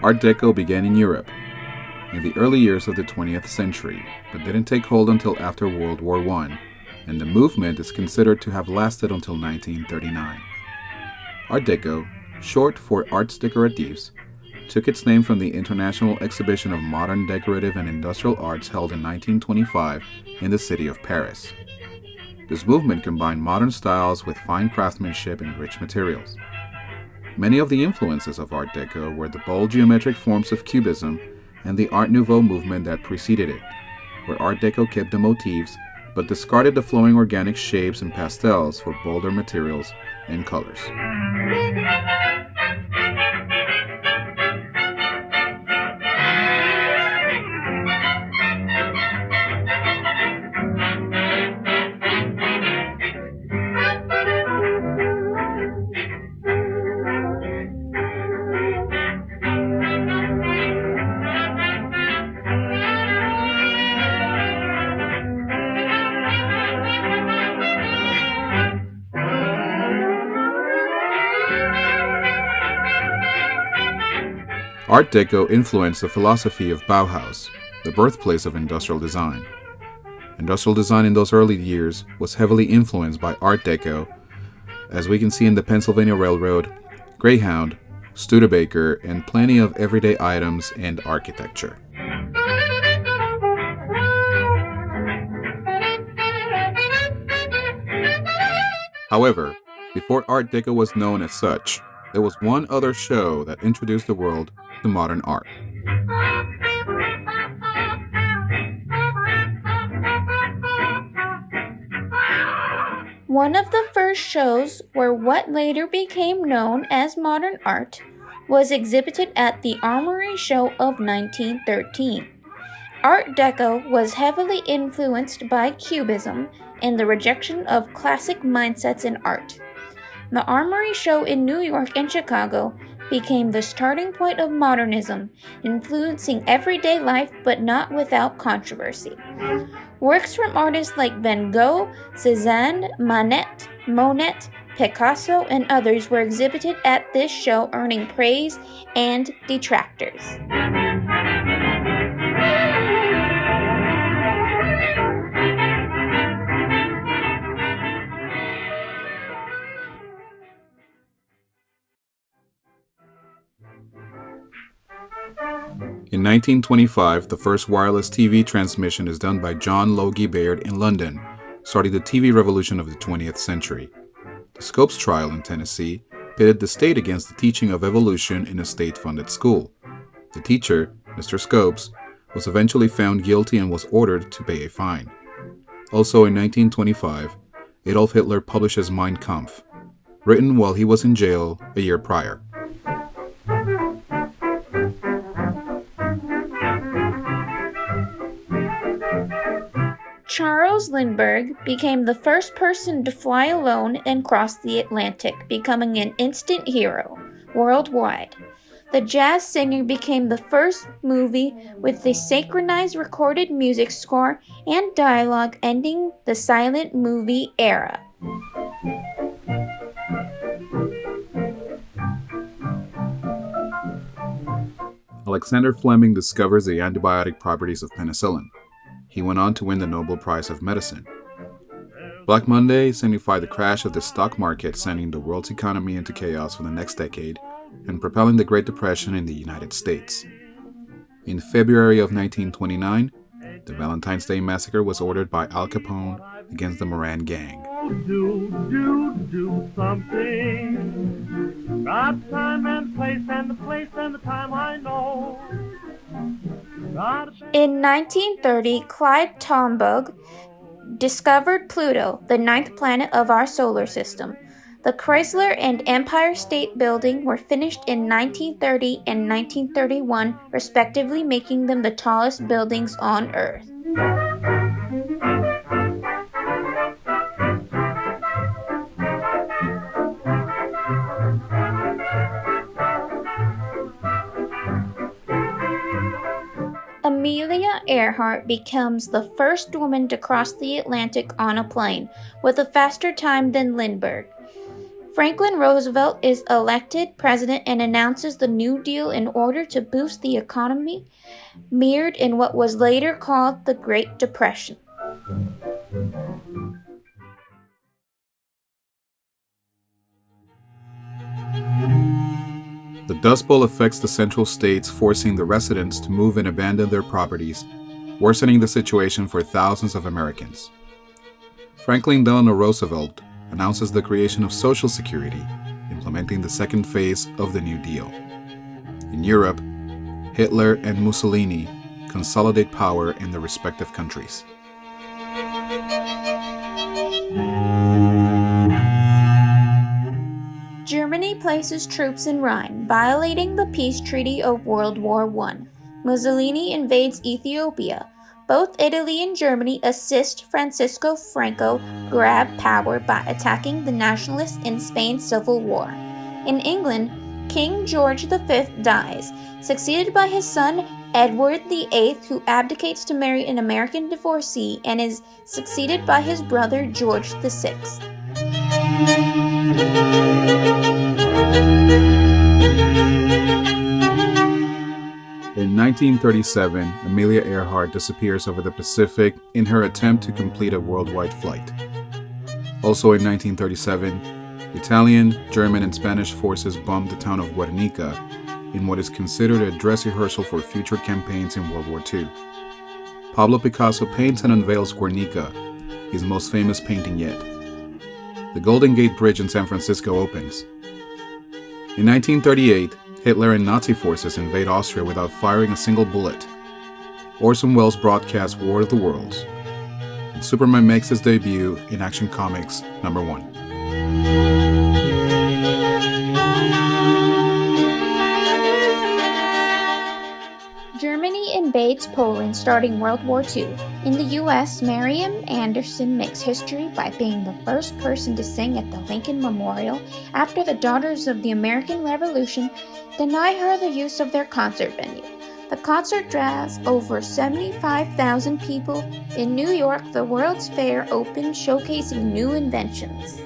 Art Deco began in Europe in the early years of the 20th century, but didn't take hold until after World War I, and the movement is considered to have lasted until 1939. Art Deco, short for Arts Décoratifs, took its name from the International Exhibition of Modern Decorative and Industrial Arts held in 1925 in the city of Paris. This movement combined modern styles with fine craftsmanship and rich materials. Many of the influences of Art Deco were the bold geometric forms of Cubism and the Art Nouveau movement that preceded it, where Art Deco kept the motifs but discarded the flowing organic shapes and pastels for bolder materials and colors. Art Deco influenced the philosophy of Bauhaus, the birthplace of industrial design. Industrial design in those early years was heavily influenced by Art Deco, as we can see in the Pennsylvania Railroad, Greyhound, Studebaker, and plenty of everyday items and architecture. However, before Art Deco was known as such, there was one other show that introduced the world to modern art. One of the first shows where what later became known as modern art was exhibited at the Armory Show of 1913. Art Deco was heavily influenced by Cubism and the rejection of classic mindsets in art. The Armory Show in New York and Chicago became the starting point of modernism, influencing everyday life but not without controversy. Works from artists like Van Gogh, Cézanne, Manet, Monet, Picasso, and others were exhibited at this show, earning praise and detractors. In 1925, the first wireless TV transmission is done by John Logie Baird in London, starting the TV revolution of the 20th century. The Scopes trial in Tennessee pitted the state against the teaching of evolution in a state-funded school. The teacher, Mr. Scopes, was eventually found guilty and was ordered to pay a fine. Also in 1925, Adolf Hitler publishes Mein Kampf, written while he was in jail a year prior. Charles Lindbergh became the first person to fly alone and cross the Atlantic, becoming an instant hero worldwide. The jazz singer became the first movie with a synchronized recorded music score and dialogue, ending the silent movie era. Alexander Fleming discovers the antibiotic properties of penicillin. He went on to win the Nobel Prize of Medicine. Black Monday signified the crash of the stock market, sending the world's economy into chaos for the next decade and propelling the Great Depression in the United States. In February of 1929, the Valentine's Day Massacre was ordered by Al Capone against the Moran Gang. Do something. Got time and place and the place and the time I know. In 1930, Clyde Tombaugh discovered Pluto, the ninth planet of our solar system. The Chrysler and Empire State Building were finished in 1930 and 1931, respectively, making them the tallest buildings on Earth. Amelia Earhart becomes the first woman to cross the Atlantic on a plane, with a faster time than Lindbergh. Franklin Roosevelt is elected president and announces the New Deal in order to boost the economy, mirrored in what was later called the Great Depression. The Dust Bowl affects the Central States, forcing the residents to move and abandon their properties, worsening the situation for thousands of Americans. Franklin Delano Roosevelt announces the creation of Social Security, implementing the second phase of the New Deal. In Europe, Hitler and Mussolini consolidate power in their respective countries. Germany places troops in Rhine, violating the peace treaty of World War I. Mussolini invades Ethiopia. Both Italy and Germany assist Francisco Franco grab power by attacking the nationalists in Spain's Civil War. In England, King George V dies, succeeded by his son Edward VIII, who abdicates to marry an American divorcee and is succeeded by his brother George VI. In 1937, Amelia Earhart disappears over the Pacific in her attempt to complete a worldwide flight. Also in 1937, Italian, German, and Spanish forces bombed the town of Guernica in what is considered a dress rehearsal for future campaigns in World War II. Pablo Picasso paints and unveils Guernica, his most famous painting yet. The Golden Gate Bridge in San Francisco opens. In 1938, Hitler and Nazi forces invade Austria without firing a single bullet. Orson Welles broadcasts War of the Worlds. And Superman makes his debut in Action Comics #1. Germany invades Poland starting World War II. In the U.S., Marian Anderson makes history by being the first person to sing at the Lincoln Memorial after the Daughters of the American Revolution deny her the use of their concert venue. The concert draws over 75,000 people. In New York, the World's Fair opened, showcasing new inventions.